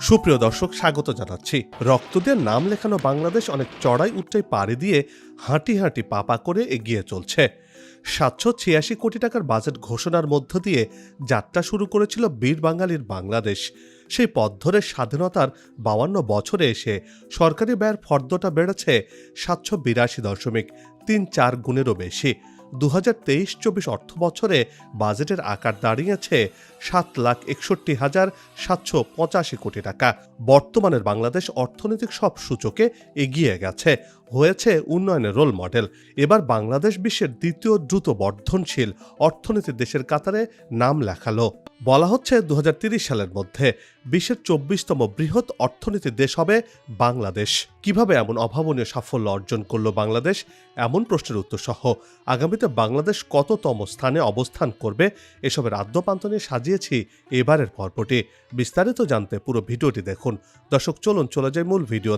সুপ্রিয় দর্শক, স্বাগত জানাচ্ছি। রক্ত দিয়ে নাম লেখানো বাংলাদেশ অনেক চড়াই উচ্চাই পাড়ি দিয়ে হাঁটি হাঁটি পা করে এগিয়ে চলছে। ৭৮৬ কোটি টাকার বাজেট ঘোষণার মধ্য দিয়ে যাত্রা শুরু করেছিল বীর বাঙালির বাংলাদেশ। সেই পথ ধরে স্বাধীনতার ৫২ বছরে এসে সরকারি ব্যয়ের ফর্দটা বেড়েছে ৭৮২.৩৪ গুণেরও বেশি। ২০২৩-২৪ অর্থ বছরে বাজেটের আকার দাঁড়িয়েছে ৭,৬১,৭৮৫ কোটি টাকা। বর্তমানের বাংলাদেশ অর্থনৈতিক সব সূচকে এগিয়ে গেছে, হয়েছে উন্নয়নের রোল মডেল। এবার বাংলাদেশ বিশ্বের দ্বিতীয় দ্রুত বর্ধনশীল অর্থনীতির দেশের কাতারে নাম লেখালো। বলা হচ্ছে ২০৩০ সালের মধ্যে বিশ্বের ২৪তম বৃহৎ অর্থনীতির দেশ হবে বাংলাদেশ। কিভাবে এমন অভাবনীয় সাফল্য অর্জন করলো বাংলাদেশ, এমন প্রশ্নের উত্তর সহ আগামীতে বাংলাদেশ কততম স্থানে অবস্থান করবে, এসবের আদ্যপান্ত নিয়ে সাজিয়েছি এবারের পর্বটি। বিস্তারিত জানতে পুরো ভিডিওটি দেখুন। দর্শক, চলুন চলে যাই মূল ভিডিও।